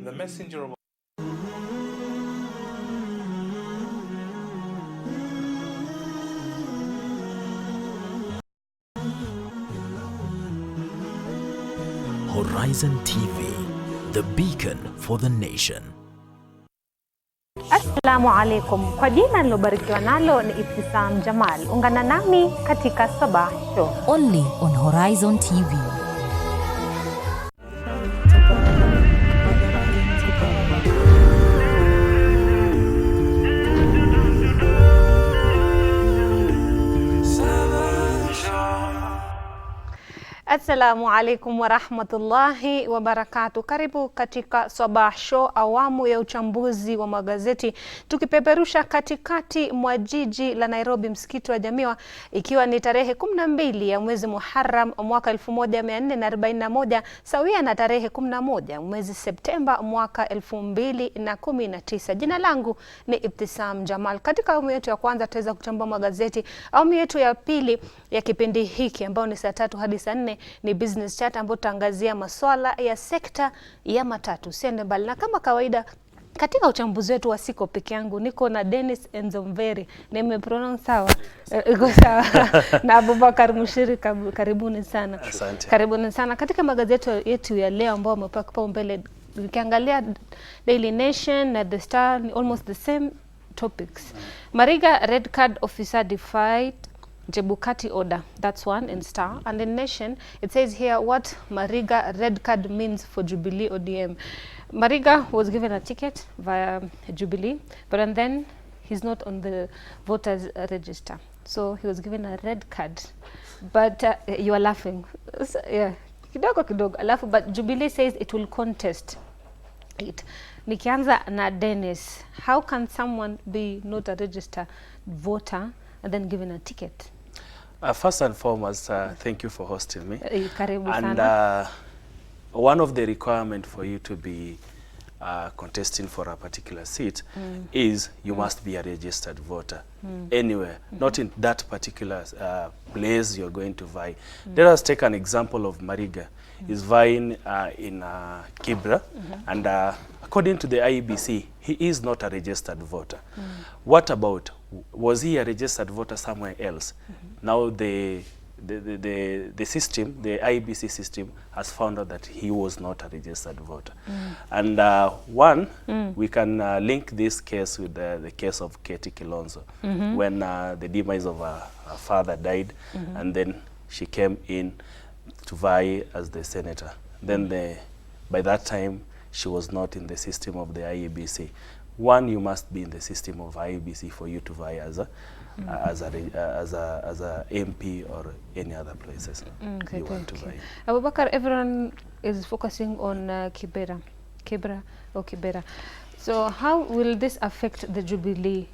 the messenger of Horizon TV, the beacon for the nation. Assalamu alaikum. Kwa jina nilobarikiwa nalo ni Ibtisam Jamal. Ungana nami katika Sabah Show. Only on Horizon TV. Assalamu alaikum wa rahmatullahi wa barakatuh. Karibu katika Sabah Show, awamu ya uchambuzi wa magazeti, tukipeperusha katikati mwa jiji la Nairobi, msikiti wa Jamiwa, ikiwa ni tarehe 12 ya mwezi Muharram mwaka 1441 sawia na tarehe 11 mwezi Septemba mwaka 2019. Jina langu ni Ibtisam Jamal. Katika awamu yetu ya kwanza tutaweza kuchambua magazeti. Awamu yetu ya pili ya kipindi hiki ambao ni saa 3 hadi saa 4 ni business chat, ambapo tutaangazia masuala ya sekta ya matatu. Siende mbali, na kama kawaida katika uchambuzi wetu wa siko peke yangu, niko na Dennis Enzomveri, nimepronounce sawa? Iko sawa. Na Abubakar Mushiri, karibuni sana. Asante. Karibuni sana katika magazeti yetu ya leo ambao wamepaka kipaumbele. Ukiangalia Daily Nation na The Star ni almost the same topics. Mariga red card officer defied Jebukati order. That's one in Star. And in Nation, it says here what Mariga red card means for Jubilee ODM. Mariga was given a ticket via Jubilee, but and then he's not on the voters register. So he was given a red card. But you are laughing. So, yeah. Kidogo. Alafu, but Jubilee says it will contest it. Nikianza na Dennis, how can someone be not a registered voter and then given a ticket? First and foremost, thank you for hosting me. Karibu And sana. one of the requirements for you to be contesting for a particular seat is you must be a registered voter anywhere, not in that particular place you're going to vie. Let us take an example of Mariga. He's vying in Kibra, and according to the IEBC, he is not a registered voter. What about, was he a registered voter somewhere else? Now the system, the IEBC system, has found out that he was not a registered voter. And we can link this case with the case of Katie Kilonzo, when the demise of her father died, and then she came in to vie as the senator. Then by that time, she was not in the system of the IEBC. One, you must be in the system of IEBC for you to vie as a MP or any other places Okay, you want to vie. Abubakar, everyone is focusing on Kibera. So how will this affect the Jubilee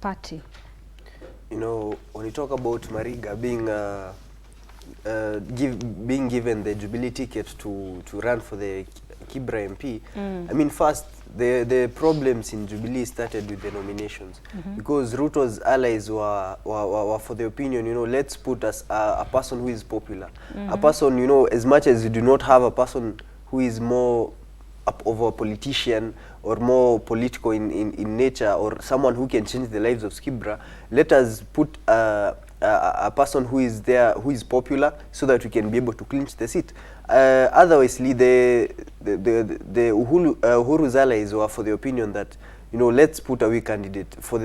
party? You know, when you talk about Mariga being given the Jubilee ticket to run for the Kibra MP, I mean, first, the problems in Jubilee started with the nominations, because Ruto's allies were for the opinion, you know, let's put us a person who is popular, a person, you know, as much as you do not have a person who is more of a politician or more political in nature, or someone who can change the lives of Kibra, let us put a person who is there, who is popular, so that we can be able to clinch the seat. Otherwise, the Uhuru's allies were for the opinion that, you know, let's put a weak candidate for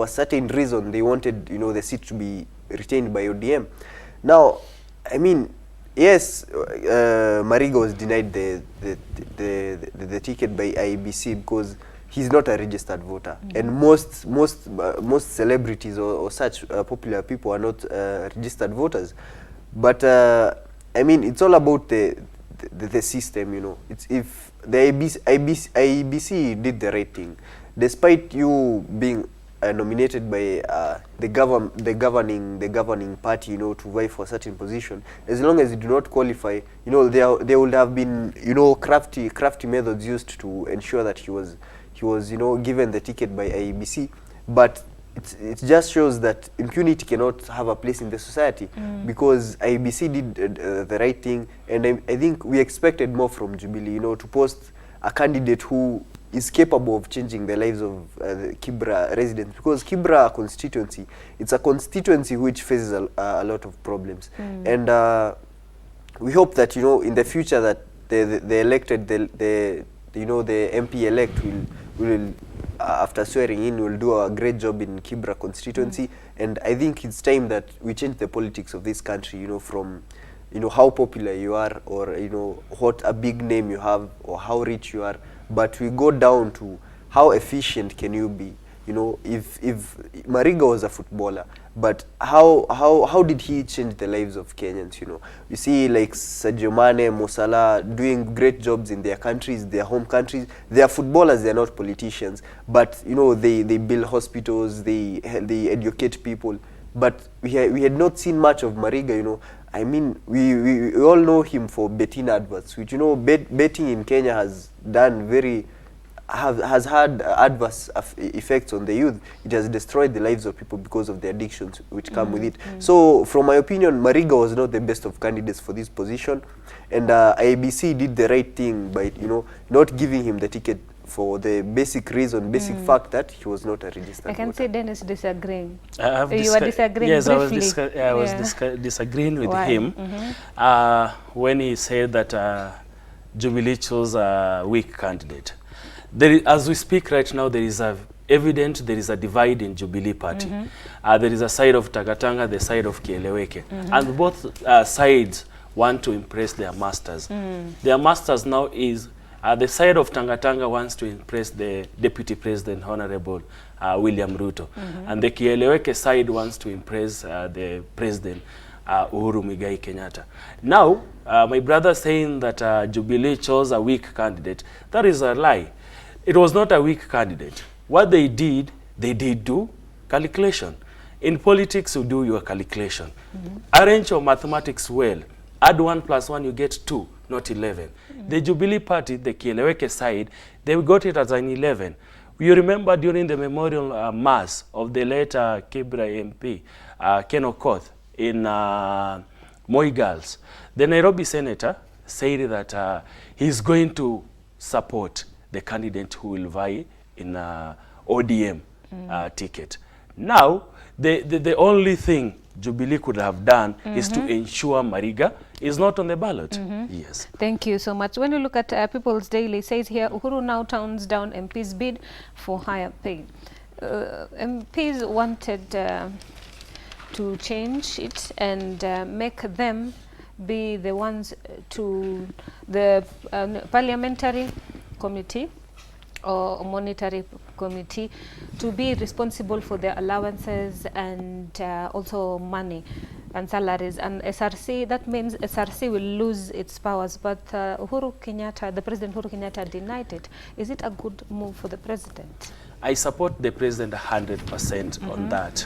a certain reason. They wanted, you know, the seat to be retained by ODM. Now, I mean, yes, Mariga was denied the ticket by IEBC because he's not a registered voter, and most celebrities or such popular people are not registered voters. But I mean, it's all about the system, you know. It's if the IEBC did the right thing, despite you being nominated by the governing party, you know, to vie for a certain position, as long as you do not qualify, you know, there would have been, you know, crafty methods used to ensure that he was, you know, given the ticket by IEBC. But it just shows that impunity cannot have a place in the society, because IEBC did the right thing, and I think we expected more from Jubilee, you know, to post a candidate who is capable of changing the lives of the Kibra residents, because Kibra constituency, it's a constituency which faces a lot of problems. And we hope that, you know, in the future that the elected, the MP elect will after swearing in, will do a great job in Kibra constituency. And I think it's time that we change the politics of this country, you know, from, you know, how popular you are, or, you know, what a big name you have, or how rich you are, but we go down to how efficient can you be. You know, if Mariga was a footballer, but how did he change the lives of Kenyans? You know, you see like Sadio Mane, Mo Salah doing great jobs in their countries, their home countries. They are footballers, they are not politicians, but you know, they build hospitals, they educate people. But we had not seen much of Mariga. You know, I mean, we all know him for betting adverts, which, you know, betting in Kenya has done has had adverse effects on the youth. It has destroyed the lives of people because of the addictions which come with it. So, from my opinion, Mariga was not the best of candidates for this position, and IEBC did the right thing by, you know, not giving him the ticket for the basic reason, basic fact that he was not a registered I can voter. see Dennis disagreeing. You were disagreeing yes, briefly. I was disagreeing with Why? him when he said that Jubilee chose a weak candidate. As we speak right now, there is there is a divide in Jubilee Party. There is a side of Tagatanga, the side of Kieleweke. And both sides want to impress their masters. Their masters now is, the side of Tangatanga wants to impress the Deputy President, Honorable William Ruto. And the Kieleweke side wants to impress the President, Uhuru Muigai Kenyatta. Now, my brother saying that Jubilee chose a weak candidate, that is a lie. It was not a weak candidate. What they did do calculation. In politics, you do your calculation. Arrange your mathematics well. Add 1 + 1, you get 2, not 11. The Jubilee Party, the Kieleweke side, they got it as an 11. You remember during the memorial mass of the late Kibra MP, Ken Okoth, in Moi Girls, the Nairobi senator said that he's going to support the candidate who will vie in ODM ticket. Now, the only thing Jubilee could have done is to ensure Mariga is not on the ballot. Yes. Thank you so much. When you look at People's Daily, it says here, Uhuru now turns down MP's bid for higher pay. MPs wanted to change it and make them be the ones to the parliamentary committee or monetary committee to be responsible for their allowances and also money and salaries. And SRC, that means SRC will lose its powers, but Uhuru Kenyatta, the President Uhuru Kenyatta denied it. Is it a good move for the President? I support the President 100% on that.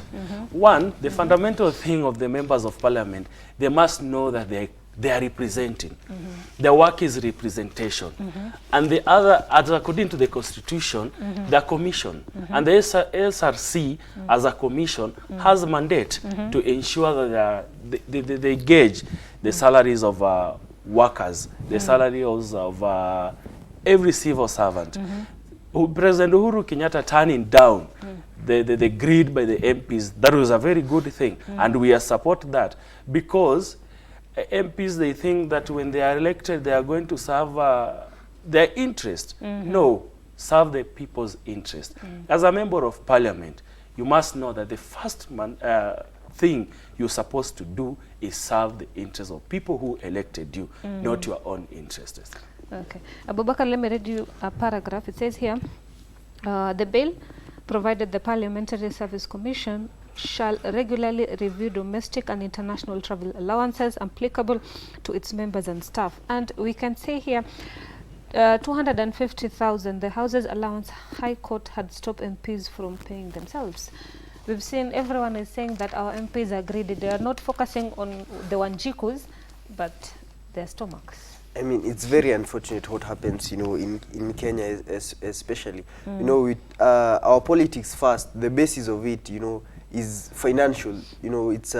One, the fundamental thing of the members of parliament, they must know that they are representing. Their work is representation. And the other, as according to the Constitution, the commission. And the SRC, as a commission, has a mandate to ensure that they gauge the salaries of workers, the salaries of every civil servant. President Uhuru Kenyatta turning down the greed by the MPs, that was a very good thing. And we support that, because MPs, they think that when they are elected, they are going to serve their interest. No, serve the people's interest. As a member of parliament, you must know that the first thing you're supposed to do is serve the interests of people who elected you, not your own interests. Okay. Abubakar, let me read you a paragraph. It says here, the bill provided the Parliamentary Service Commission shall regularly review domestic and international travel allowances applicable to its members and staff. And we can say here, 250,000, the House's allowance, High Court had stopped MPs from paying themselves. We've seen everyone is saying that our MPs are greedy. They are not focusing on the Wanjikus, but their stomachs. I mean, it's very unfortunate what happens, you know, in Kenya especially. You know, with our politics first, the basis of it, you know, is financial. You know, it's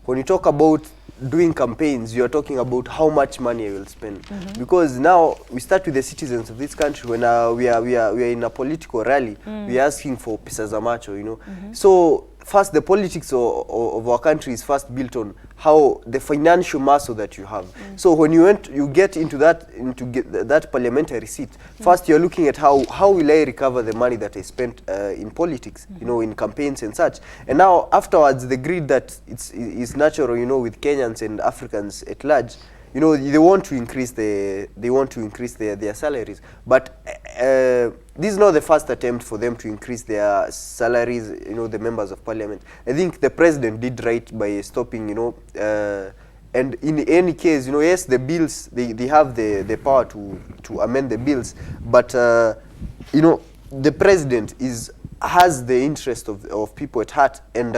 when you talk about doing campaigns, you are talking about how much money I will spend. Because now we start with the citizens of this country. When we are in a political rally, we are asking for pesa za macho, you know. So first, the politics of our country is first built on how the financial muscle that you have. So when you get into that parliamentary seat, first you're looking at how will I recover the money that I spent in politics, you know, in campaigns and such. And now afterwards, the greed that is natural, you know, with Kenyans and Africans at large, you know, they want to increase their salaries. But this is not the first attempt for them to increase their salaries, you know, the members of parliament. I think the president did right by stopping, you know, and in any case, you know, yes, the bills, they have the power to amend the bills, but you know, the president has the interest of people at heart, and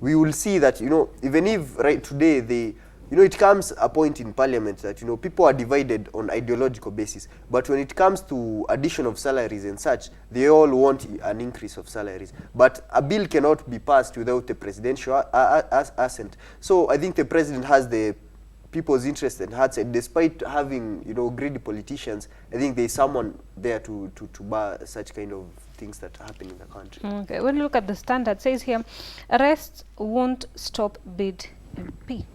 we will see that, you know, even if right today you know, it comes a point in parliament that, you know, people are divided on ideological basis. But when it comes to addition of salaries and such, they all want an increase of salaries. But a bill cannot be passed without the presidential assent. So I think the president has the people's interest and hearts, and despite having, you know, greedy politicians, I think there's someone there to bar such kind of things that happen in the country. Okay, when you look at the standard, it says here, arrests won't stop bid MP.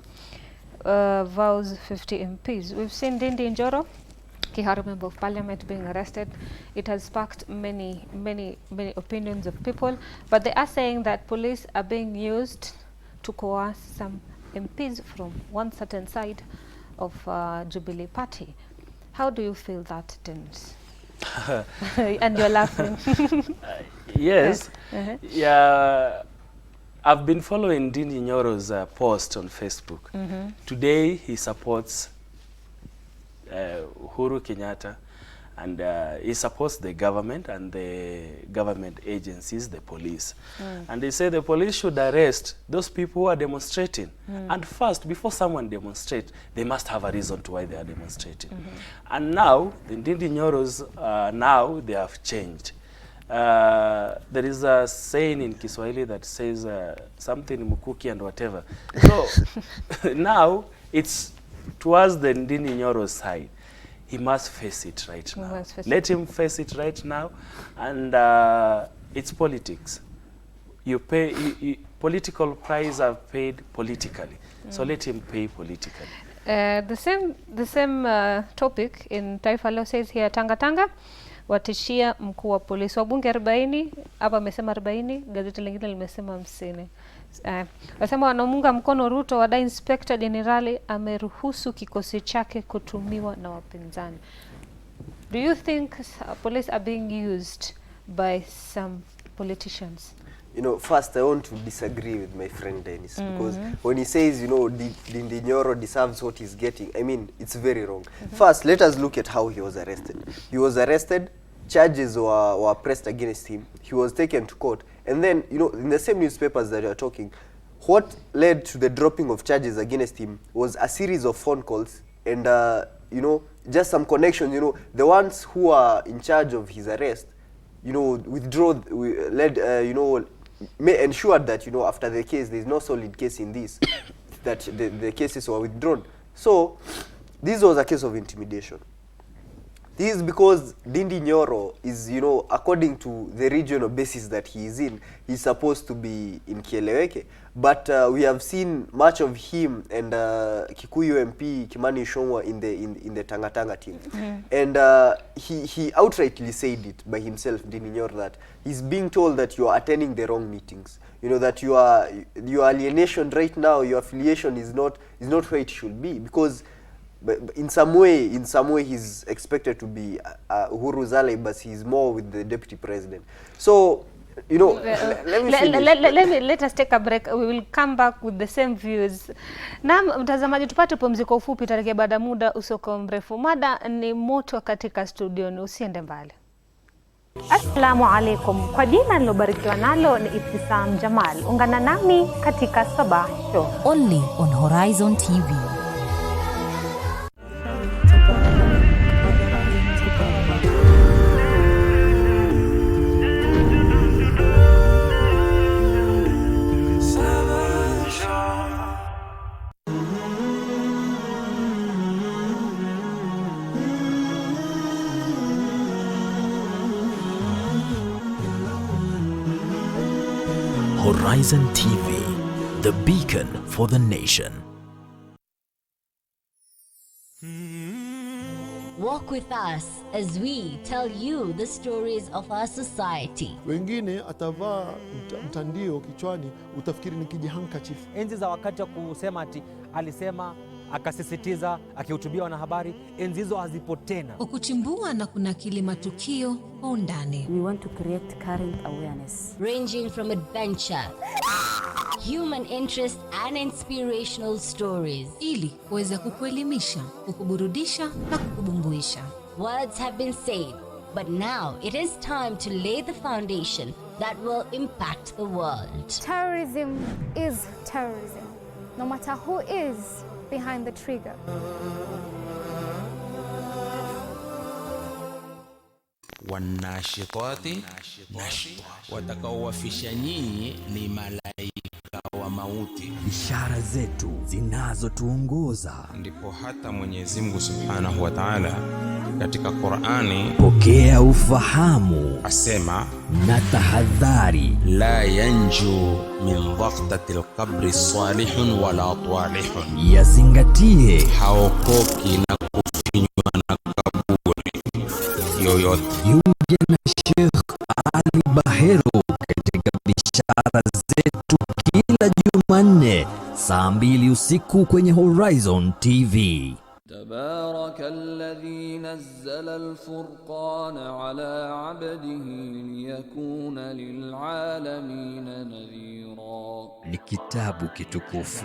Vows 50 MPs. We've seen Ndindi Njoro, Kiharu member of parliament, being arrested. It has sparked many opinions of people, but they are saying that police are being used to coerce some MPs from one certain side of Jubilee Party. How do you feel that, Dennis? And you're laughing. Yes. Yeah. I've been following Ndindi Nyoro's post on Facebook. Today he supports Uhuru Kenyatta, and he supports the government and the government agencies, the police. And they say the police should arrest those people who are demonstrating. And first, before someone demonstrates, they must have a reason to why they are demonstrating. And now, the Ndindi Nyoros, now they have changed. There is a saying in Kiswahili that says something mukuki and whatever. So now it's towards the Ndindi Nyoro's side. He must face it right now. Let him face it right now, and it's politics. You pay political price are paid politically, so let him pay politically. The same topic in Taifa Leo says here, Tanga watishia mkuu wa polisi. Wabunge 40, hapa amesema 40, gazeti lingine limesema 50. Wasema wanamunga mkono Ruto, wadai Inspector General ameruhusu kikosi chake kutumiwa na wapinzani. Do you think police are being used by some politicians? You know, first I want to disagree with my friend Dennis, because when he says, you know, Ndindi Nyoro deserves what he's getting, I mean, it's very wrong. First, let us look at how he was arrested. He was arrested, charges were pressed against him, he was taken to court, and then, you know, in the same newspapers that you are talking, what led to the dropping of charges against him was a series of phone calls and, you know, just some connections. You know, the ones who are in charge of his arrest, you know, you know, ensured that, you know, after the case, there is no solid case in this, that the cases were withdrawn. So this was a case of intimidation. This is because Ndindi Nyoro is, you know, according to the regional basis that he is in, he's supposed to be in Kieleweke. But we have seen much of him and Kikuyu MP Kimani Ichung'wah in the Tanga team. And he outrightly said it by himself, Ndindi Nyoro, that he's being told that you are attending the wrong meetings. You know, that your alienation right now, your affiliation is not where it should be, because in some way he's expected to be Uhuru Zale, but he's more with the deputy president. So, you know, let us take a break. We will come back with the same views. Na mtazamaji, tupate pumziko ufupi, tarejea baada muda usoko mrefu. Mada ni moto katika studio, usiende mbali. Assalamu alaikum. Kwa jina nilobarikiwa nalo ni Ibtisam Jamal. Ungana nami katika Sabah Show. Only on Horizon TV. Horizon TV, the beacon for the nation. Walk with us as we tell you the stories of our society. Wengine atavaa mtandio kichwani, utafikiri ni kijihandkerchief. Enzi za wakati wa kusema ati alisema, akasisitiza, akihutubia wanahabari, enzi hizo hazipo tena. Kuchimbua na kunakili matukio kwa undani. We want to create current awareness, Ranging from adventure, human interest and inspirational stories. Ili kuweza kukuelimisha, kukuburudisha na kukubumbuisha. Words have been said, but now it is time to lay the foundation that will impact the world. Terrorism is terrorism, no matter who is behind the trigger. Wanashitati nashta, watakaowafisha nyinyi ni malaika wa mauti. Ishara zetu zinazotuongoza. Ndipo hata Mwenyezi Mungu Subhanahu wa Ta'ala katika Qur'ani, Pokea ufahamu asema na tahadhari. la yanju min dhaqtati al-qabri salihun wala talihun, Yazingatie haokoki na kufinywa na kaburi yoyote. Jiunge na Sheikh Ali Bahero katika bishara zetu kila Jumanne saa 2 usiku kwenye Horizon TV. تبارك الذي نزل الفرقان على عبده ليكون للعالمين نذيرا. Ni kitabu kitukufu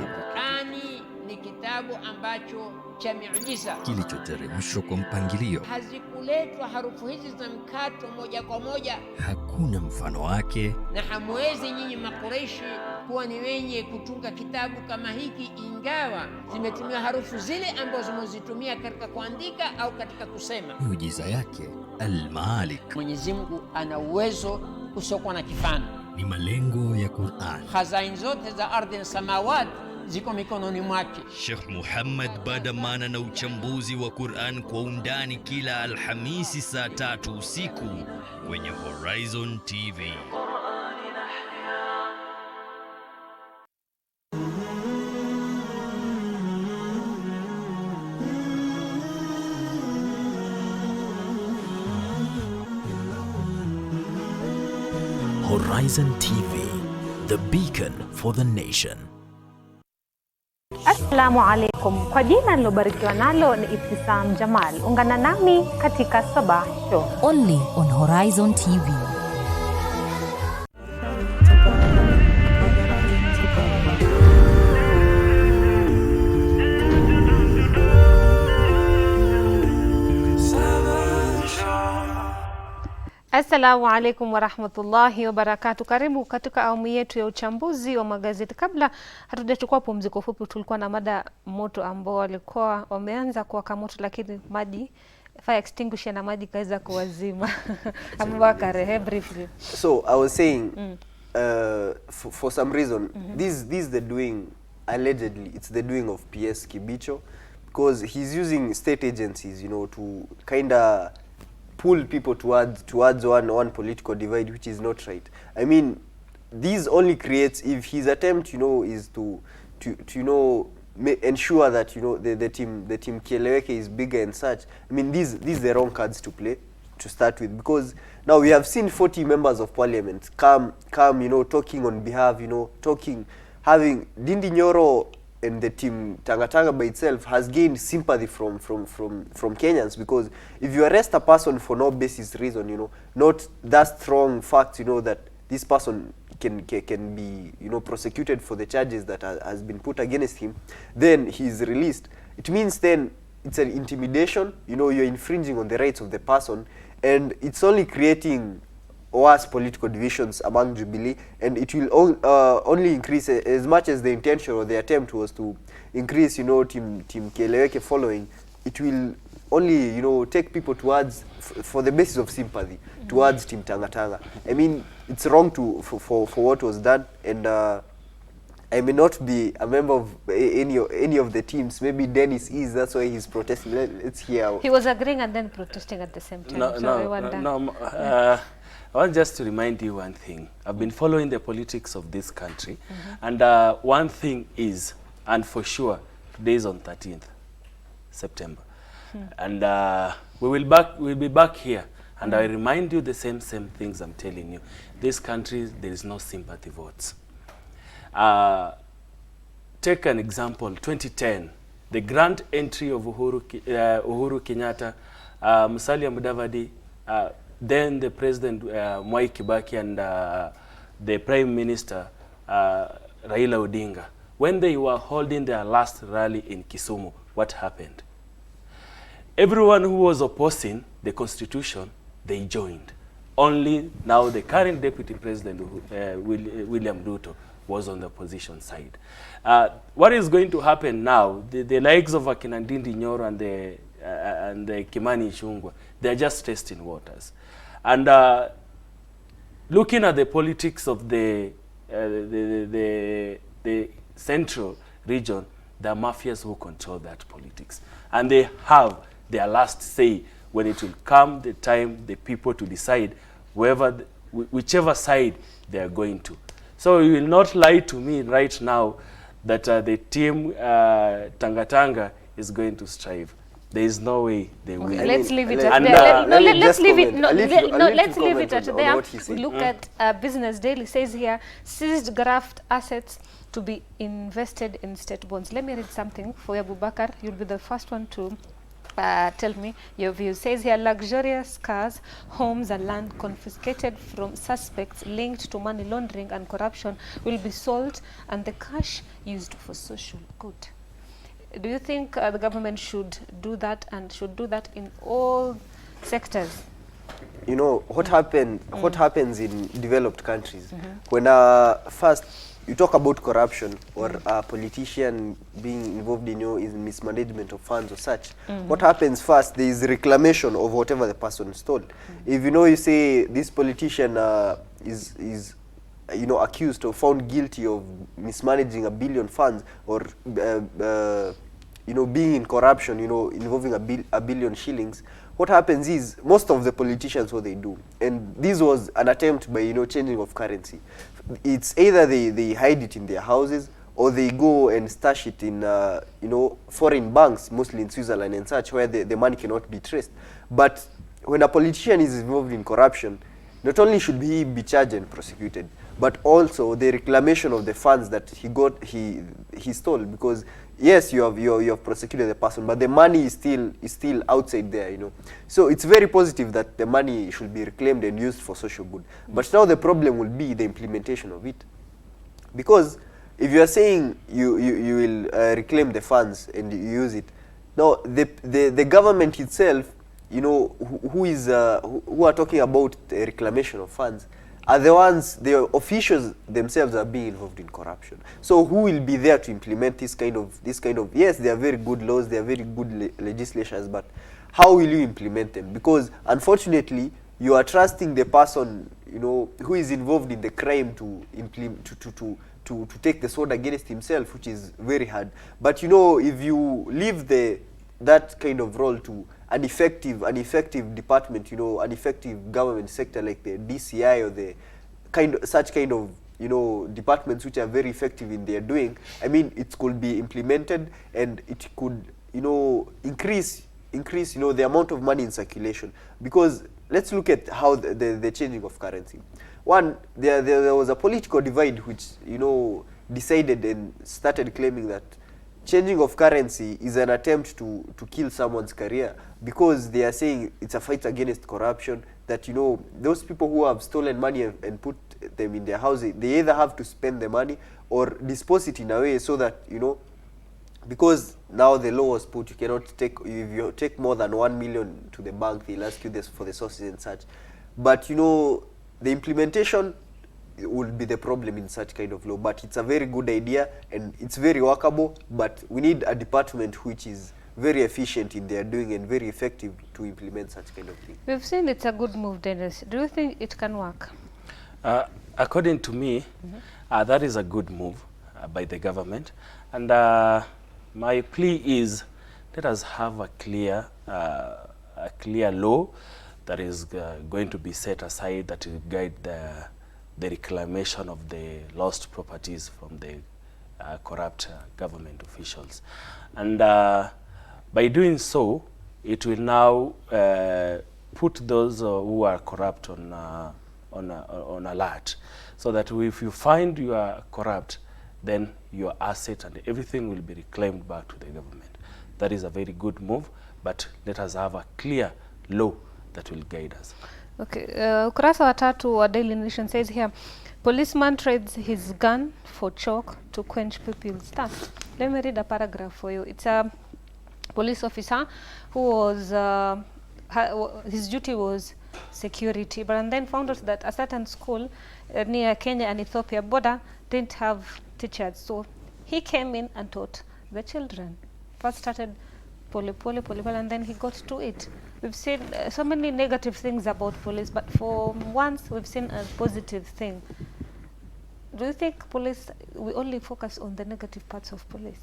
ni kitabu ambacho cha miujiza kilichoteremshwa kwa mpangilio. Hazikuletwa harufu hizi za mkato moja kwa moja, Hakuna mfano wake, na hamwezi nyinyi Makureishi kuwa ni wenye kutunga kitabu kama hiki, ingawa zimetumia harufu zile ambazo zimezitumia katika kuandika au katika kusema. Miujiza yake Al-Malik. Mwenyezi Mungu ana uwezo usiokuwa na kifani. Ni malengo ya Qur'an. Khazain zote za ardhi na samawati ziko mikononi mwake. Sheikh Muhammad Badamana na uchambuzi wa Qur'an kwa undani kila Alhamisi saa 3 usiku kwenye Horizon TV. Horizon TV, the beacon for the nation. Assalamu alaikum. Kwa jina nilobarikiwa nalo ni Ibtisam Jamal. Ungana nami katika Sabah Show. only on Horizon TV. Assalamu alaikum wa rahmatullahi wa barakatuh. Karibu katika awamu yetu ya uchambuzi wa magazeti. Kabla hatujachukua pumziko fupi, tulikuwa na mada moto ambao walikuwa wameanza kuwaka moto, lakini maji fire extinguisher na maji kaweza kuwazima. Abubakar, briefly. So I was saying, for some reason, this is the doing, allegedly, it's the doing of PS Kibicho, because he's using state agencies, you know, to kind of pull people towards one political divide, which is not right. I mean, this only creates, if his attempt, you know, is to you know, ensure that, you know, the team Kieleweke is bigger and such. I mean, these are the wrong cards to play to start with, because now we have seen 40 members of parliament come, you know, talking on behalf, you know, having Dindi Nyoro and the team Tanga by itself has gained sympathy from Kenyans, because if you arrest a person for no basis reason, you know, not that strong fact, you know, that this person can be, you know, prosecuted for the charges that has been put against him, then he is released. It means then it's an intimidation, you know, you're infringing on the rights of the person, and it's only creating worse political divisions among Jubilee, and it will only increase, as much as the intention or the attempt was to increase, you know, team Kieleweke following. It will only, you know, take people towards, for the basis of sympathy, towards Team Tanga. I mean, it's wrong for what was done, and I may not be a member of any of the teams. Maybe Dennis is. That's why he's protesting. Let's hear. He was agreeing and then protesting at the same time. I want just to remind you one thing. I've been following the politics of this country, and one thing is, and for sure, today is on 13th September, and we'll be back here. And I remind you the same things I'm telling you. This country, there is no sympathy votes. Take an example, 2010, the grand entry of Uhuru Kenyatta, Musalia Mudavadi, then the President Mwai Kibaki and the Prime Minister Raila Odinga. When they were holding their last rally in Kisumu, what happened? Everyone who was opposing the Constitution, they joined. Only now the current Deputy President, William Ruto, was on the opposition side. What is going to happen now, the likes of Akinandindi Nyoro and the Kimani Ichung'wah, they're just testing waters. And looking at the politics of the central region, the mafias who control that politics. And they have their last say when it will come the time the people to decide whichever side they are going to. So you will not lie to me right now that the team Tanga is going to strive. There is no way they will. Let's leave it at there. Let's leave it. Let's leave it at there. Look at Business Daily says here, seized graft assets to be invested in state bonds. Let me read something for you, Abubakar. You'll be the first one to tell me your views. Says here, luxurious cars, homes and land confiscated from suspects linked to money laundering and corruption will be sold and the cash used for social good. Do you think the government should do that and should do that in all sectors? You know, what happens in developed countries, when first you talk about corruption or a politician being involved in mismanagement of funds or such, what happens first, there is reclamation of whatever the person stole. If you say this politician is accused or found guilty of mismanaging $1 billion funds or being in corruption, involving $1 billion shillings, what happens is most of the politicians, what they do, and this was an attempt by changing of currency. It's either they hide it in their houses or they go and stash it in foreign banks, mostly in Switzerland and such, where the money cannot be traced. But when a politician is involved in corruption, not only should he be charged and prosecuted, but also the reclamation of the funds that he stole, because yes, you have prosecuted the person, but the money is still outside there, So it's very positive that the money should be reclaimed and used for social good. But now the problem will be the implementation of it, because if you are saying you will reclaim the funds and you use it, now the government itself, who are talking about the reclamation of funds, are the ones, the officials themselves are being involved in corruption. So who will be there to implement this kind of, yes, they are very good laws, they are very good legislations, but how will you implement them? Because unfortunately, you are trusting the person, who is involved in the crime to take the sword against himself, which is very hard. But if you leave that kind of role to an effective department, an effective government sector like the DCI or the such kind of departments which are very effective in their doing, I mean, it could be implemented and it could increase the amount of money in circulation. Because let's look at how the changing of currency. One, there was a political divide which decided and started claiming that changing of currency is an attempt to kill someone's career, because they are saying it's a fight against corruption, that those people who have stolen money and put them in their houses, they either have to spend the money or dispose it in a way so that because now the law was put, you cannot take, if you take more than 1 million to the bank, they'll ask you this for the sources and such. But the implementation will be the problem in such kind of law. But it's a very good idea and it's very workable, but we need a department which is very efficient in their doing and very effective to implement such kind of thing. We've seen it's a good move, Dennis. Do you think it can work? According to me, that is a good move. by the government. And my plea is, let us have a clear law that is going to be set aside, that will guide the reclamation of the lost properties from the corrupt government officials. And by doing so, it will now put those who are corrupt on alert, so that if you find you are corrupt, then your asset and everything will be reclaimed back to the government. That is a very good move, but let us have a clear law that will guide us. Okay, ukurasa wa 3 wa Daily Nation says here, policeman trades his gun for chalk to quench people's thirst. Let me read a paragraph for you. It's a police officer who was, his duty was security, but and then found out that a certain school near Kenya and Ethiopia border didn't have teachers. So he came in and taught the children. First started pole, and then he got to it. We've seen so many negative things about police, but for once we've seen a positive thing. Do you think police, we only focus on the negative parts of police?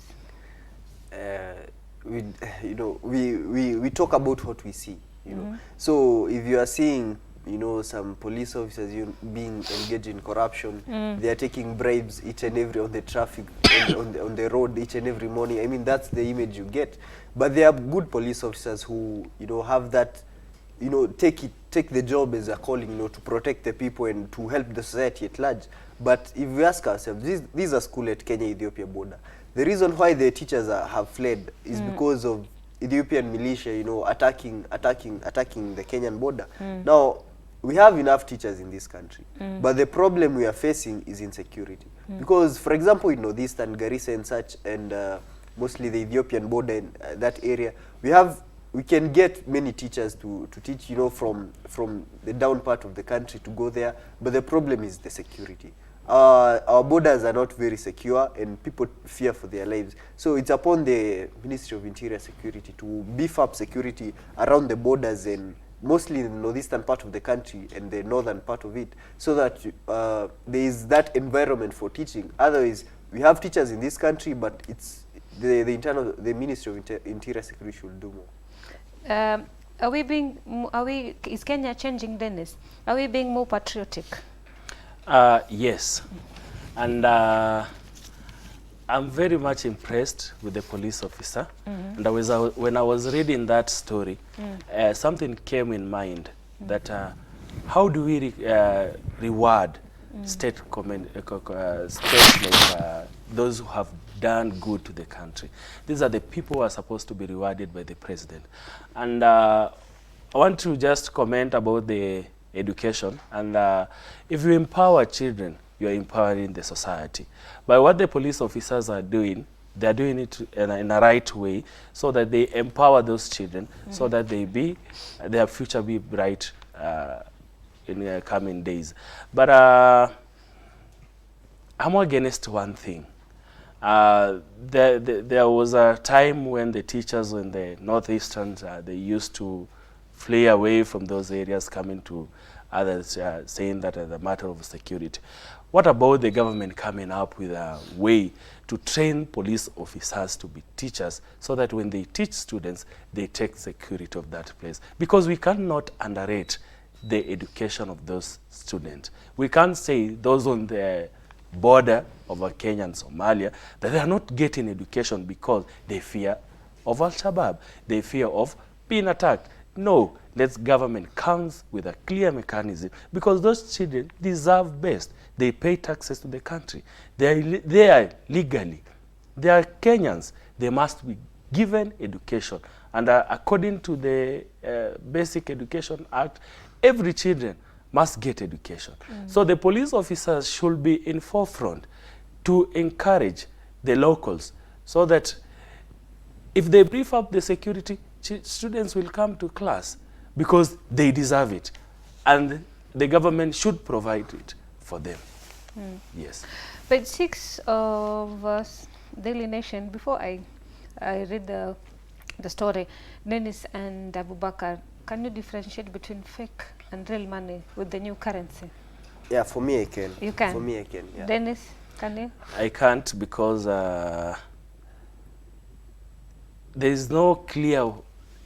We talk about what we see, you know. So if you are seeing, you know, some police officers being engaged in corruption, they are taking bribes each and every on the traffic, on the road each and every morning. I mean, that's the image you get. But there are good police officers who, you know, have that, you know, take the job as a calling, you know, to protect the people and to help the society at large. But if we ask ourselves, these are schools at Kenya-Ethiopia border. The reason why the teachers have fled is because of Ethiopian militia, you know, attacking the Kenyan border. Now, we have enough teachers in this country, but the problem we are facing is insecurity. Because, for example, you know, this and Garissa and such, and mostly the Ethiopian border in that area, we can get many teachers to teach, you know, from the down part of the country to go there, but the problem is the security. Our borders are not very secure and people fear for their lives. So it's upon the Ministry of Interior Security to beef up security around the borders and mostly in the northeastern part of the country and the northern part of it, so that there is that environment for teaching. Otherwise, we have teachers in this country, but it's the Ministry of Interior Security should do more. Is Kenya changing, Dennis? Are we being more patriotic? Yes, and I'm very much impressed with the police officer. And when I was reading that story, something came in mind, that how do we reward states like those who have done good to the country? These are the people who are supposed to be rewarded by the president. And I want to just comment about the education. And if you empower children, you are empowering the society. But what the police officers are doing, they are doing it in a right way, so that they empower those children, so that their future be bright in the coming days. But I'm against one thing. There was a time when the teachers in the northeastern, they used to flee away from those areas, coming to others, saying that as a matter of security. What about the government coming up with a way to train police officers to be teachers, so that when they teach students, they take security of that place? Because we cannot underrate the education of those students. We can't say those on the border of Kenya and Somalia that they are not getting education because they fear of Al-Shabaab, they fear of being attacked. No, let government comes with a clear mechanism, because those children deserve best. They pay taxes to the country. They are legally. They are Kenyans. They must be given education. And according to the Basic Education Act, every children must get education. So the police officers should be in forefront to encourage the locals, so that if they brief up the security, students will come to class because they deserve it, and the government should provide it for them. Yes. Page 6 of Daily Nation. Before I read the story, Dennis and Abubakar, can you differentiate between fake and real money with the new currency? Yeah, for me I can. You can? For me I can, yeah. Dennis? Can you? I can't because there is no clear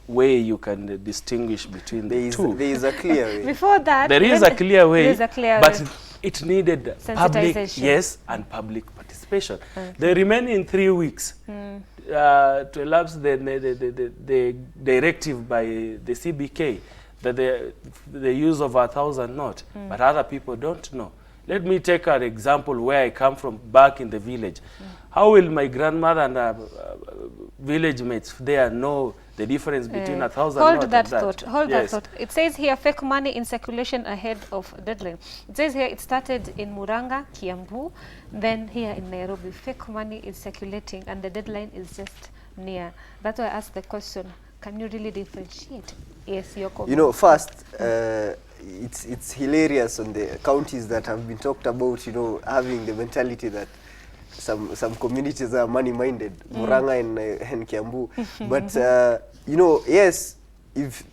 way you can distinguish between the two. There is a clear way. Before that, there is a clear way, there is a clear but way. it needed public, yes, and public participation. Okay. The remaining 3 weeks to elapse the directive by the CBK that the use of 1,000 note, but other people don't know. Let me take an example where I come from, back in the village. How will my grandmother and village mates there know the difference between 1,000 hold note and that that? thought. Hold that thought. It says here fake money in circulation ahead of deadline. It says here it started in Muranga, Kiambu, then here in Nairobi. Fake money is circulating and the deadline is just near. That's why I asked the question, can you really differentiate? Yes, your comment. You know, first, it's hilarious on the counties that have been talked about, you know, having the mentality that some communities are money-minded, Muranga and Kiambu. But, you know, yes, if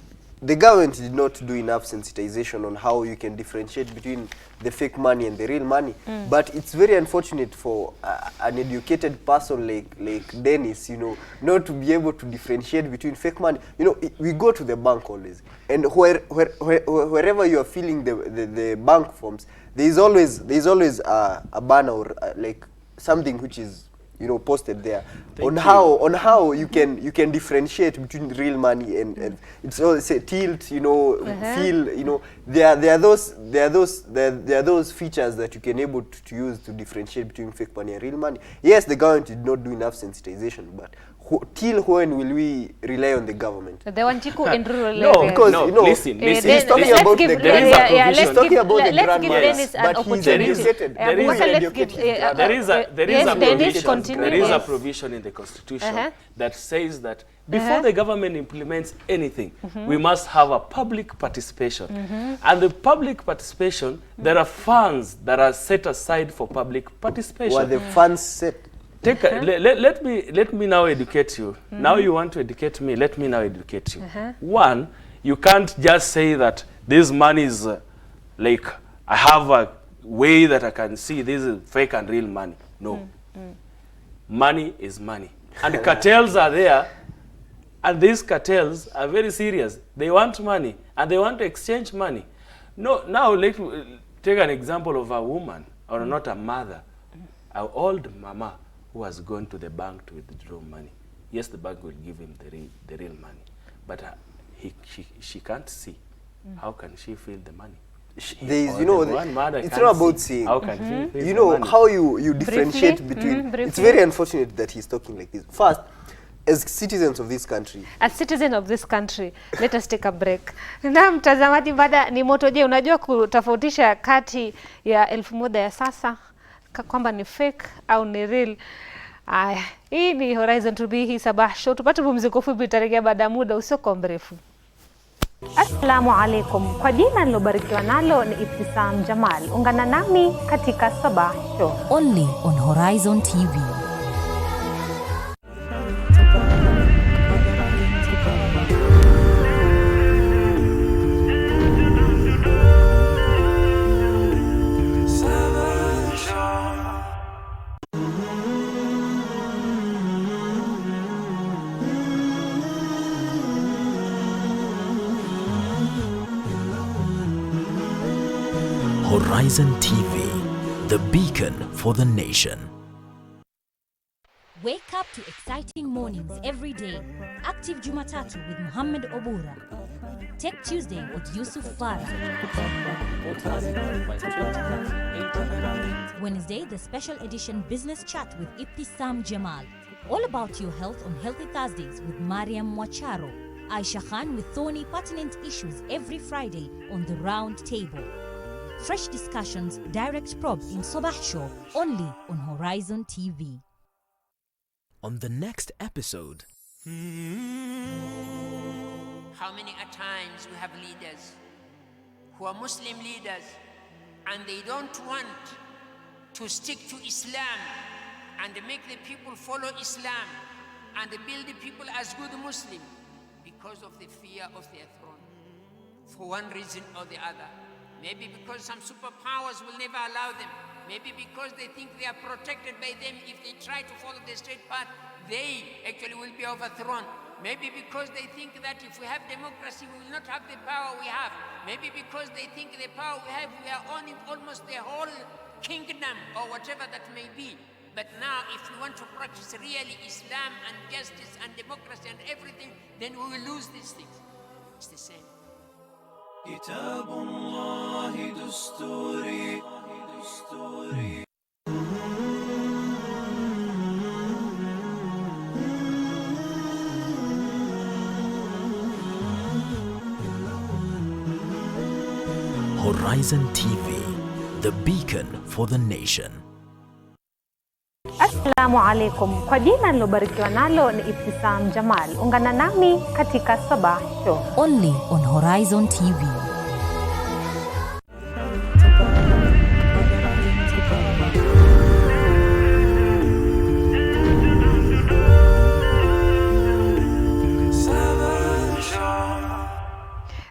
the government did not do enough sensitization on how you can differentiate between the fake money and the real money, but it's very unfortunate for an educated person like Dennis, you know, not to be able to differentiate between fake money. You know, we go to the bank always, and wherever you are filling the bank forms, there is always a banner or like something which is, you know, posted there on how you can differentiate between real money and it's all say tilt, you know, feel, you know, there are those features that you can able to use to differentiate between fake money and real money. Yes, the government did not do enough sensitization, but till when will we rely on the government? The Wanjiku in rural no, areas. because no, you know, listen. He's talking about the grandmother. He's talking about the grandmother. Dennis an opportunity. There is a provision in the Constitution that says that before the government implements anything, we must have a public participation. And the public participation, there are funds that are set aside for public participation. What the funds set? Let me now educate you. Now you want to educate me. Let me now educate you. One, you can't just say that this money is like I have a way that I can see this is fake and real money. No, money is money, and cartels are there, and these cartels are very serious. They want money and they want to exchange money. No, now let's take an example of a woman, or not a mother, an old mama who has gone to the bank to withdraw money. Yes, the bank will give him the real money, but she can't see. How can she feel the money? There is, you know, it's not about seeing. How can she feel you know the money? how you differentiate between. It's very unfortunate that he's talking like this. First, as citizens of this country. As citizen of this country, let us take a break. Na mtazamaji, baada ni moto. Je, unajua kutofautisha kati ya 1000 ya sasa kwamba ni fake au ni real? Aya, hii ni Horizontv, hii Sabah Show. Tupate pumziko fupi, tutarejea baada ya muda usio mrefu. Assalamu alaikum. Kwa jina nilobarikiwa nalo ni Ibtisam Jamal. Ungana nami katika Sabah Show. Only on Horizontv. Horizontv, the beacon for the nation. Wake up to exciting mornings every day. Active Jumatatu with Muhammad Obura. Tech Tuesday with Yusuf Farah. Wednesday, the special edition Business Chat with Ibtisam Jamal. All about your health on Healthy Thursdays with Mariam Wacharo. Aisha Khan with thorny pertinent issues every Friday on the Round Table. Fresh discussions, direct probe in Sabah Show, only on Horizontv. On the next episode. How many a times we have leaders who are Muslim leaders and they don't want to stick to Islam and make the people follow Islam and build the people as good Muslim because of the fear of their throne, for one reason or the other. Maybe because some superpowers will never allow them Maybe because they think they are protected by them. If they try to follow the straight path, they actually will be overthrown. Maybe because they think that if we have democracy, we will not have the power we have. Maybe because they think the power we have, we are owning almost the whole kingdom or whatever that may be. But now, if we want to practice really Islam and justice and democracy and everything, then we will lose these things. It's the same. كتاب الله دستوري Horizon TV, the beacon for the nation. Assalamu alaikum. Kwa jina nilobarikiwa nalo ni Ibtisam Jamal. Ungana nami katika Sabah Show. Only on Horizon TV.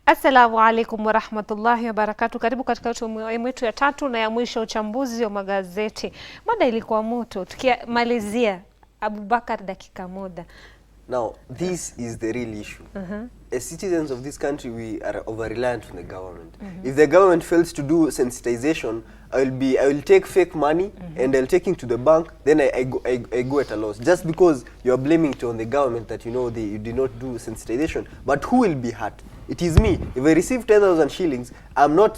Assalamu alaikum wa rahmatullahi wa barakatuh. Karibu katika sehemu yetu ya tatu na ya mwisho, uchambuzi wa magazeti. Mada ilikuwa moto, tukimalizia Abubakar dakika moja. Now, this is the real issue. As citizens of this country, we are over-reliant on the government. If the government fails to do sensitization, I will take fake money and I'll take it to the bank, then I go at a loss. Just because you are blaming it on the government that you did not do sensitization. But who will be hurt? It is me. If I receive 10,000 shillings, I'm not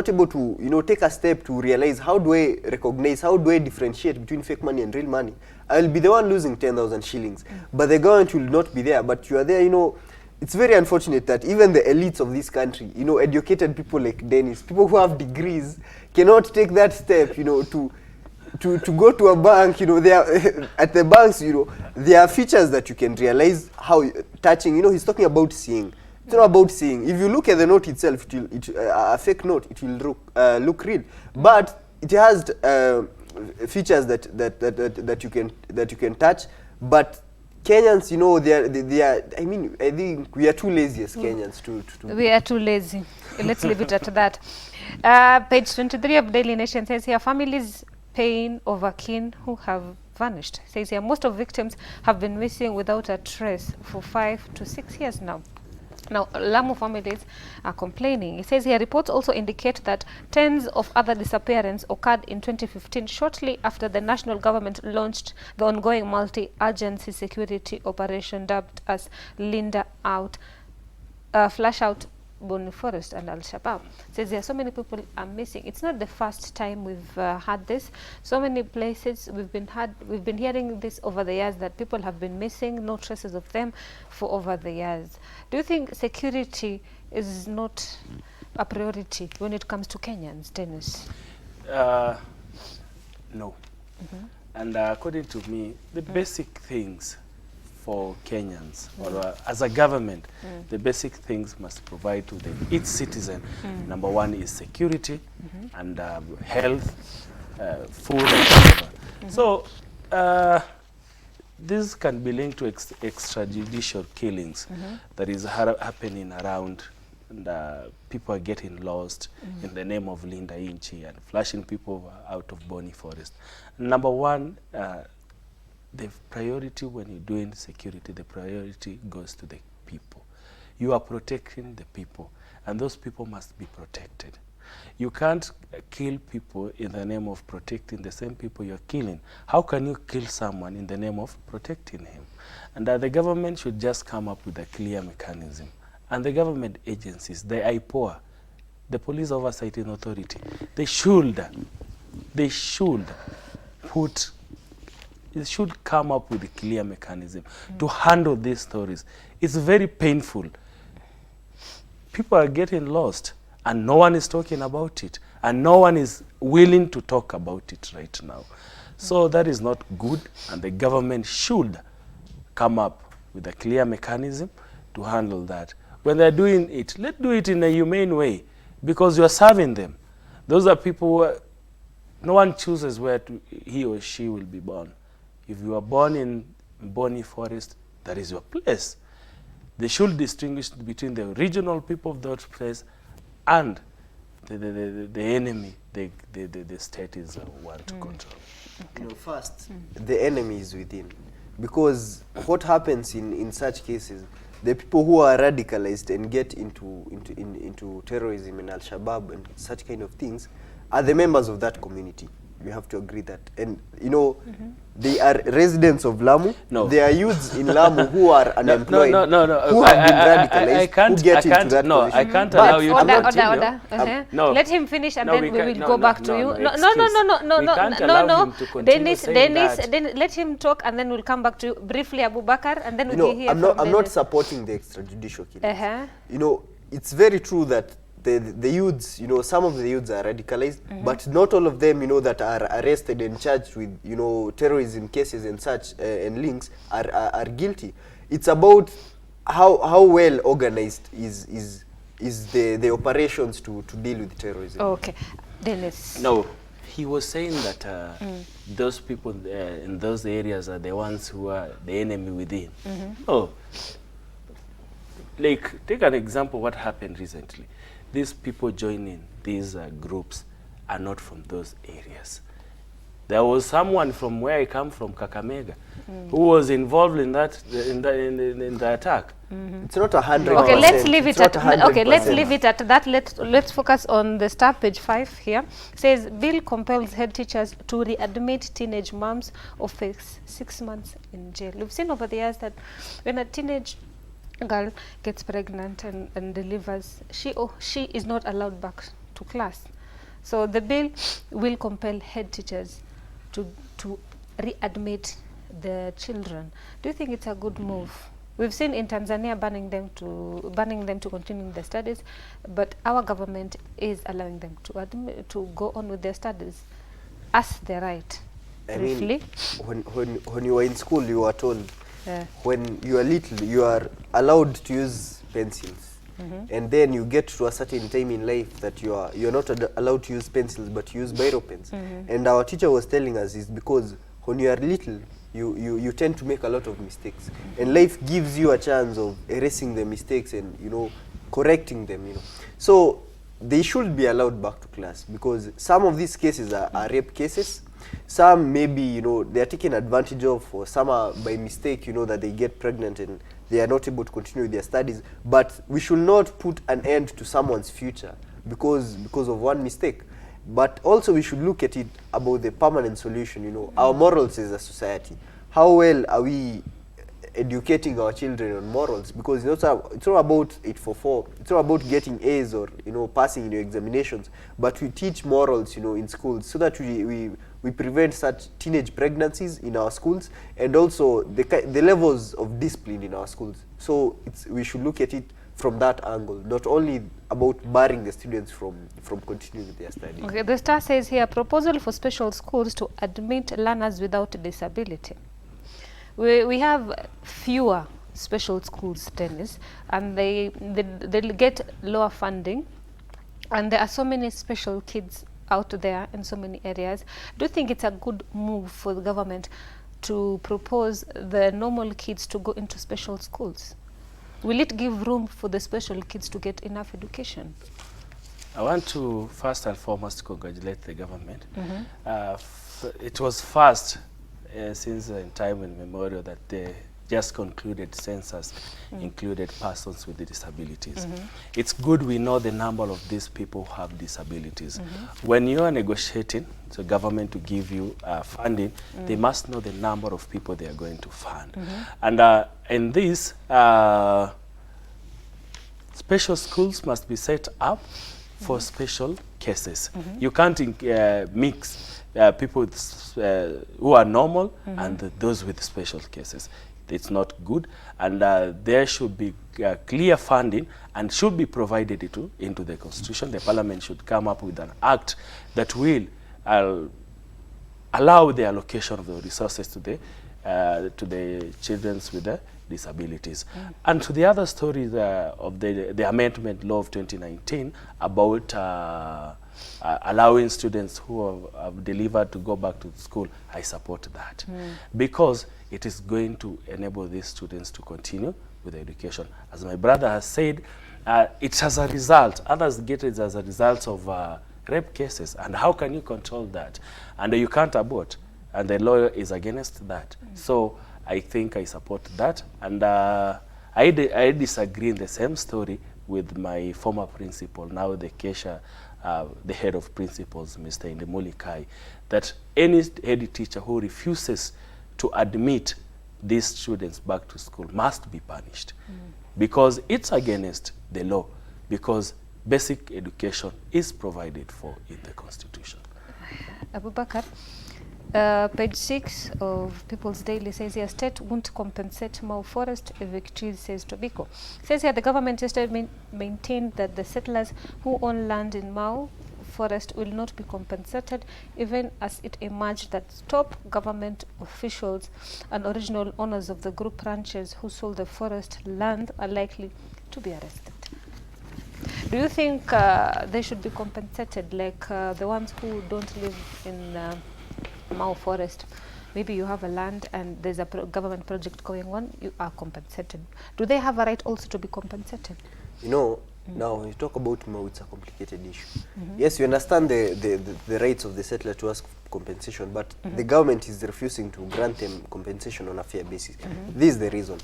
able to take a step to realize how do I recognize, how do I differentiate between fake money and real money. I will be the one losing 10,000 shillings. But the government will not be there. But you are there, It's very unfortunate that even the elites of this country, educated people like Dennis, people who have degrees, cannot take that step, to go to a bank. They are at the banks, there are features that you can realize how touching. He's talking about seeing. It's not about seeing. If you look at the note itself, a fake note, it will look real, but it has features that you can touch, but Kenyans, they are. I mean, I think we are too lazy as Kenyans to. We are too lazy. Let's leave it at that. Page 23 of Daily Nation says here, families paying over kin who have vanished. Says here, most of victims have been missing without a trace for 5 to 6 years now. Now, Lamu families are complaining. It says here, reports also indicate that tens of other disappearances occurred in 2015, shortly after the national government launched the ongoing multi-agency security operation dubbed as Flash Out Boni Forest and Al-Shabaab. Says there, so many people are missing. It's not the first time we've had this. So many places we've been hearing this over the years, that people have been missing, no traces of them for over the years. Do you think security is not a priority when it comes to Kenyans, Dennis? No. And according to me, the basic things for Kenyans, or as a government, the basic things must provide to each citizen. Number one is security and health, food, and whatever. So this can be linked to extrajudicial killings that is happening around, and people are getting lost in the name of Linda Inchi and flashing people out of Boni Forest. Number one, the priority when you're doing security, the priority goes to the people. You are protecting the people, and those people must be protected. You can't kill people in the name of protecting the same people you're killing. How can you kill someone in the name of protecting him? And the government should just come up with a clear mechanism. And the government agencies, the IPOA, the Police Oversight Authority, they should come up with a clear mechanism to handle these stories. It's very painful. People are getting lost, and no one is talking about it, and no one is willing to talk about it right now. So that is not good, and the government should come up with a clear mechanism to handle that. When they're doing it, let's do it in a humane way, because you're serving them. Those are people who no one chooses where he or she will be born. If you are born in Boni Forest, that is your place. They should distinguish between the original people of that place and the enemy, the state is one to control. You know, first, the enemy is within. Because what happens in such cases, the people who are radicalized and get into terrorism and Al-Shabaab and such kind of things are the members of that community. We have to agree that. And, you know, they are residents of Lamu. No. There are youths in Lamu who are unemployed, no, who have been radicalized, who get into that No, position. I can't allow you to Order. No. Let him finish and No, then we we can't- will no, go no, back to no, you. no, No, excuse. We can't allow him to continue saying that. Dennis, let him talk and then we'll come back to you briefly, Abu Bakar, and then You we'll know, hear I'm from not Dennis. supporting the extrajudicial killings. You know, it's very true that the youths, you know, some of the youths are radicalized, but not all of them, you know, that are arrested and charged with, you know, terrorism cases and such and links are guilty. It's about how well organized is the operations to deal with terrorism. Okay, Dennis. No, he was saying that those people in those areas are the ones who are the enemy within. No. Like, take an example what happened recently. These people joining these groups are not from those areas. There was someone from where I come from, Kakamega, who was involved in that in the attack. It's not 100%. Okay, let's leave it at okay. Let's leave it at that. Let's focus on the star page 5 here. It says bill compels head teachers to readmit teenage moms or face 6 months in jail. We've seen over the years that when a teenage girl gets pregnant and delivers, she is not allowed back to class. So the bill will compel head teachers to readmit the children. Do you think it's a good move? We've seen in Tanzania banning them to continue their studies, but our government is allowing them to go on with their studies as their right. I Briefly. mean, when you were in school, you were told when you are little, you are allowed to use pencils. And then you get to a certain time in life that you're not allowed to use pencils, but you use biro pens. And our teacher was telling us is because when you are little, you tend to make a lot of mistakes, and life gives you a chance of erasing the mistakes and, you know, correcting them, you know. So they should be allowed back to class, because some of these cases are rape cases. Some maybe, you know, they are taken advantage of, or some are by mistake, you know, that they get pregnant and they are not able to continue with their studies. But we should not put an end to someone's future because of one mistake. But also we should look at it about the permanent solution, you know, our morals as a society. How well are we educating our children on morals? Because it's not about 844. It's not about getting A's or, you know, passing in your examinations. But we teach morals, you know, in schools, so that we prevent such teenage pregnancies in our schools, and also the levels of discipline in our schools. So we should look at it from that angle, not only about barring the students from continuing with their studies. Okay, the star says here, proposal for special schools to admit learners without disability. We have fewer special schools, Dennis, and they get lower funding, and there are so many special kids out there in so many areas. Do you think it's a good move for the government to propose the normal kids to go into special schools? Will it give room for the special kids to get enough education? I want to first and foremost congratulate the government. It was fast since in time immemorial that they just concluded census included persons with disabilities. It's good we know the number of these people who have disabilities. When you are negotiating the government to give you funding, they must know the number of people they are going to fund. And in this, special schools must be set up for special cases. You can't mix people with, who are normal and those with special cases. It's not good, and there should be clear funding and should be provided into the constitution. The parliament should come up with an act that will allow the allocation of the resources to the children with the disabilities. And to the other stories of the amendment law of 2019 about allowing students who have delivered to go back to school, I support that because it is going to enable these students to continue with education. As my brother has said, It's as a result, others get it as a result of rape cases. And how can you control that? And you can't abort, and the law is against that. So I think I support that. And I disagree in the same story with my former principal, now the Kesha, the head of principals, Mr. Indemuli Kai, that any head teacher who refuses to admit these students back to school must be punished, because it's against the law, because basic education is provided for in the Constitution. Abubakar, page 6 of People's Daily says here, state won't compensate Mau Forest evictees, says Tobiko. Says here the government yesterday maintained that the settlers who own land in Mau Forest will not be compensated, even as it emerged that top government officials and original owners of the group ranches who sold the forest land are likely to be arrested. Do you think they should be compensated, like the ones who don't live in Mau Forest? Maybe you have a land and there's a government project going on, you are compensated. Do they have a right also to be compensated? You know, now when you talk about Mau, it's a complicated issue. Yes, you understand the rights of the settler to ask compensation, but the government is refusing to grant them compensation on a fair basis. This is the reason.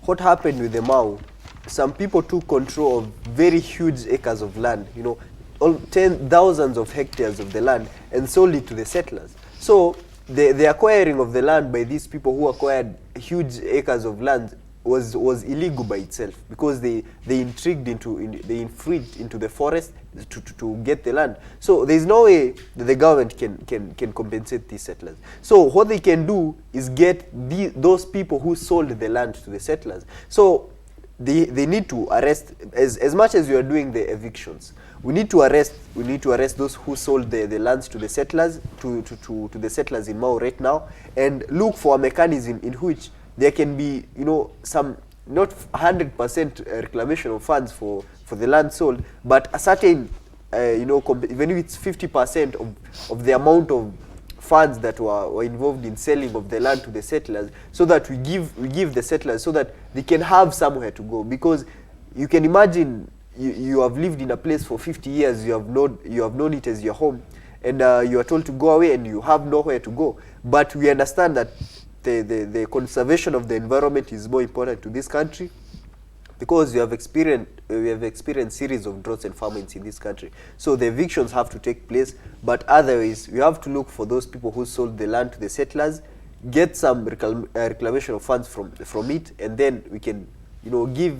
What happened with the Mau, some people took control of very huge acres of land, you know, thousands of hectares of the land, and sold it to the settlers. So the acquiring of the land by these people who acquired huge acres of land was illegal by itself, because they infringed into the forest to get the land. So there is no way that the government can compensate these settlers. So what they can do is get those people who sold the land to the settlers. So they need to arrest, as much as you are doing the evictions, we need to arrest those who sold the lands to the settlers, to the settlers in Mau right now, and look for a mechanism in which there can be, you know, some, not 100% reclamation of funds for the land sold, but a certain, you know, even if it's 50% of the amount of funds that were involved in selling of the land to the settlers, so that we give the settlers so that they can have somewhere to go. Because you can imagine, you have lived in a place for 50 years, you have known it as your home, and you are told to go away and you have nowhere to go. But we understand that the conservation of the environment is more important to this country, because we have experienced series of droughts and famines in this country. So the evictions have to take place, but otherwise we have to look for those people who sold the land to the settlers, get some reclamation of funds from it, and then we can, you know, give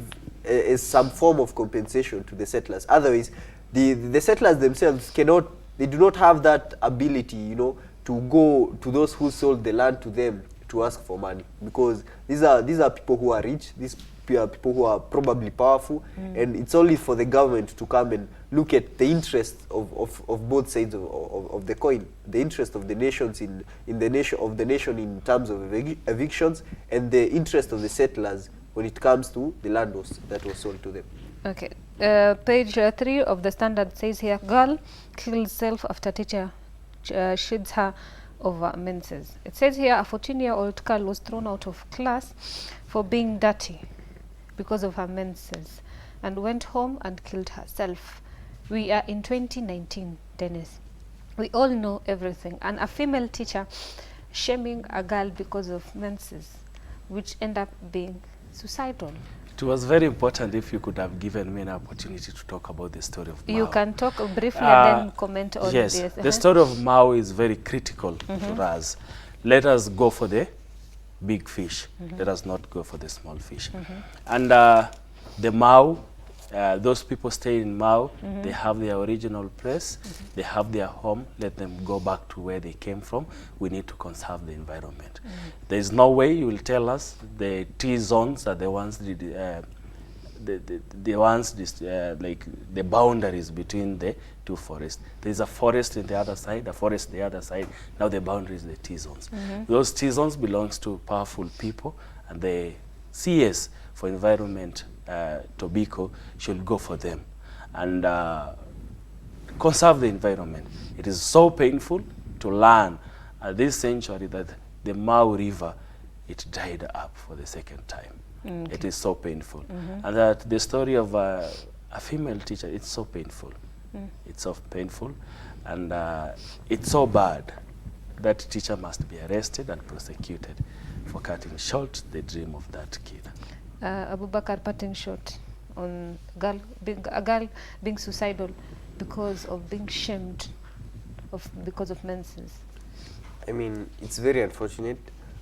some form of compensation to the settlers. Otherwise, the settlers themselves they do not have that ability, you know, to go to those who sold the land to them to ask for money, because these are people who are rich, these are people who are probably powerful, and it's only for the government to come and look at the interest of both sides of the coin, the interest of the nations in the nation in terms of evictions, and the interest of the settlers when it comes to the land that was sold to them. Okay, page 3 of the Standard says here, girl kills self after teacher shields her over menses. It says here a 14-year-old girl was thrown out of class for being dirty because of her menses and went home and killed herself. We are in 2019, Dennis. We all know everything. And a female teacher shaming a girl because of menses, which end up being suicidal. It was very important if you could have given me an opportunity to talk about the story of Mau. You can talk briefly and then comment on yes, this. The story of Mau is very critical to us. Let us go for the big fish. Let us not go for the small fish. And the Mau, those people stay in Mau, they have their original place, they have their home, let them go back to where they came from. We need to conserve the environment. There is no way you will tell us the T-zones are the ones, like the boundaries between the two forests. There is a forest in the other side, a forest the other side. Now the boundary is the T-zones. Those T-zones belongs to powerful people, and the CS for environment, Tobiko, should go for them and conserve the environment. It is so painful to learn this century that the Mau River, it dried up for the second time. It is so painful. And that the story of a female teacher, it's so painful. It's so painful, and it's so bad that teacher must be arrested and prosecuted for cutting short the dream of that kid. Abubakar, cutting short on a girl being suicidal because of being shamed because of menses. I mean, it's very unfortunate,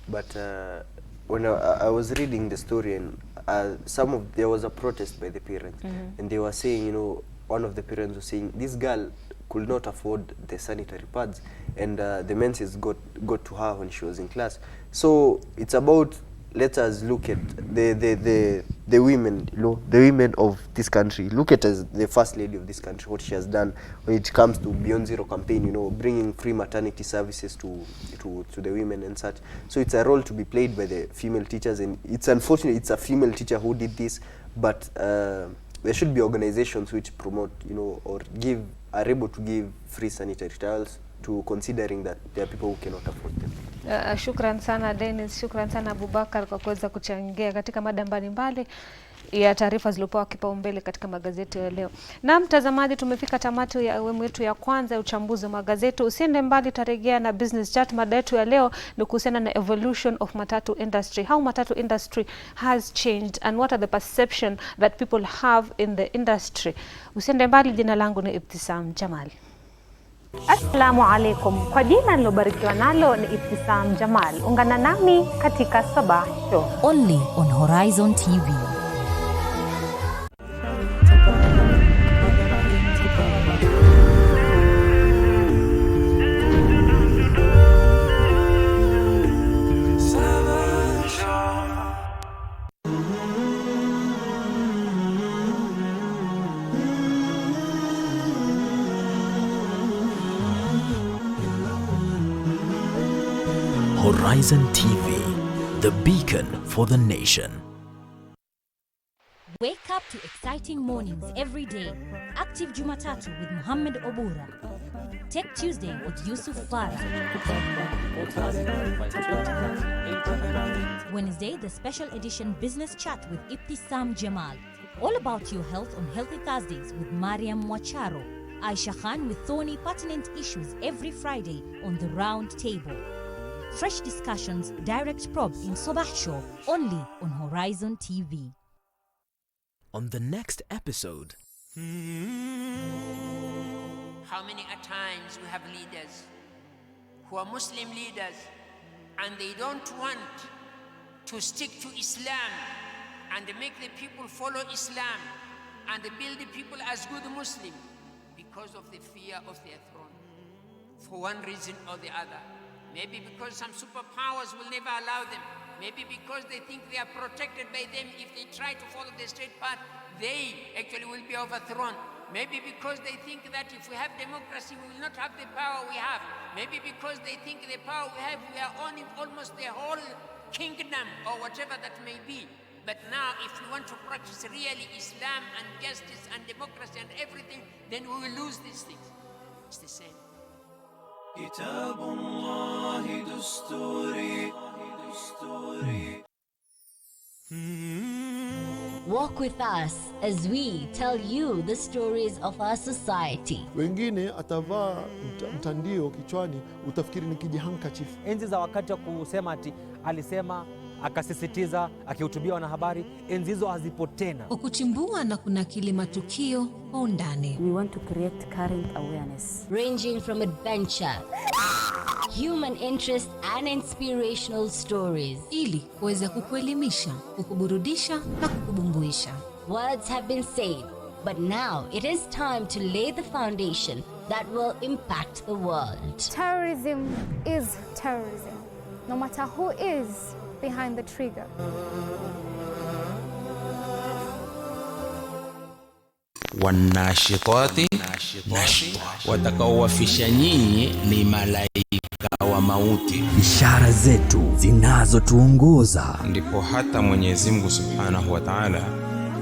but when I was reading the story, and there was a protest by the parents, and they were saying, you know, one of the parents was saying this girl could not afford the sanitary pads, and the menses got to her when she was in class. So it's about, let us look at the women, you know, the women of this country. Look at as the first lady of this country, what she has done when it comes to Beyond Zero campaign, you know, bringing free maternity services to the women and such. So it's a role to be played by the female teachers, and it's unfortunate it's a female teacher who did this, but there should be organizations which promote, you know, or are able to give free sanitary towels, to considering that there are people who cannot afford them. Shukran sana Dennis, shukran sana Abubakar kwa kuweza kuchangia katika mada mbalimbali ya taarifa zilizopewa kipaumbele katika magazeti ya leo. Na mtazamaji, tumefika tamati ya awamu yetu ya kwanza ya uchambuzi wa magazeti. Usiende mbali, tarejea na business chat. Mada yetu ya leo ni kuhusiana na evolution of matatu industry, how matatu industry has changed and what are the perception that people have in the industry. Usiende mbali, jina langu ni Ibtisam Jamal. Assalamu alaikum. Kwa jina nilobarikiwa nalo ni Ibtisam Jamal. Ungana nami katika Sabah Show. Only on Horizon TV. Horizon TV, the beacon for the nation. Wake up to exciting mornings every day. Active Jumatatu with Muhammad Obura. Tech Tuesday with Yusuf Farah. Wednesday, the special edition Business Chat with Ibtisam Jamal. All about your health on Healthy Thursdays with Mariam Mwacharo. Aisha Khan with thorny pertinent issues every Friday on the Round Table. Fresh discussions, direct probe in Sabah Show, only on Horizon TV. On the next episode, How many a times we have leaders who are Muslim leaders and they don't want to stick to Islam and make the people follow Islam and build the people as good Muslim because of the fear of their throne, for one reason or the other. Maybe because some superpowers will never allow them. Maybe because they think they are protected by them. If they try to follow the straight path, they actually will be overthrown. Maybe because they think that if we have democracy, we will not have the power we have. Maybe because they think the power we have, we are owning almost the whole kingdom or whatever that may be. But now, if we want to practice really Islam and justice and democracy and everything, then we will lose these things. It's the same. كتاب الله دستوري. Walk with us as we tell you the stories of our society. Wengine atavaa mtandio kichwani, utafikiri ni kijihandkerchief. Enzi za wakati wa kusema ati alisema, akasisitiza, akihutubia wanahabari, enzi hizo hazipo tena. Kwa kuchimbua na kunakili matukio kwa undani. We want to create current awareness, Ranging from adventure, human interest and inspirational stories. Ili kuweza kukuelimisha, kukuburudisha na kukubumbuisha. Words have been said, but now it is time to lay the foundation that will impact the world. Terrorism is terrorism, no matter who is behind the trigger. Wanashitati nashta, watakaowafisha nyinyi ni malaika wa mauti. Ishara zetu zinazotuongoza. Ndipo hata Mwenyezi Mungu Subhanahu wa Ta'ala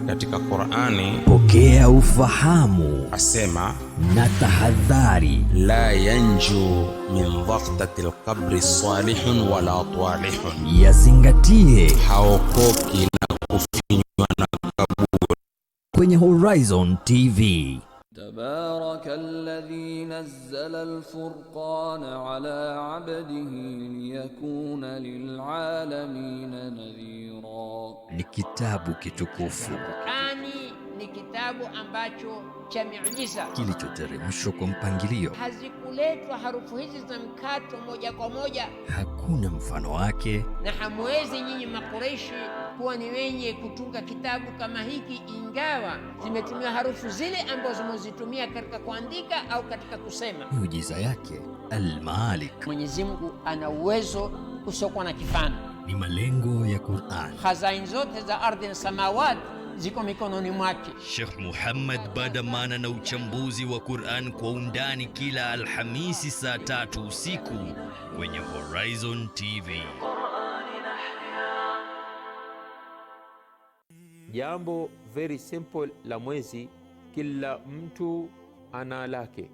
katika Qur'ani, pokea ufahamu, asema na tahadhari, la yanju min dhaqtati alqabri salihun wala talihun, yazingatie, haokoki na kufinywa na kaburi kwenye Horizon TV. تبارك الذي نزل الفرقان على عبده ليكون للعالمين نذيرا. Ni kitabu kitukufu Qur'ani ni kitabu ambacho cha miujiza kilichoteremshwa kwa mpangilio. Hazikuletwa harufu hizi za mkato moja kwa moja, Hakuna mfano wake, na hamwezi nyinyi Makureishi kuwa ni wenye kutunga kitabu kama hiki, ingawa zimetumia harufu zile ambazo mwazitumia katika kuandika au katika kusema. Miujiza yake Al-Malik. Mwenyezi Mungu ana uwezo usiokuwa na kifani. Ni malengo ya Qur'an. Khazain zote za ardhi na samawati ziko mikononi mwake. Sheikh Muhammad Badamana na uchambuzi wa Qur'an kwa undani kila Alhamisi saa 3 usiku kwenye Horizon TV. Jambo very simple la mwezi, kila mtu ana lake.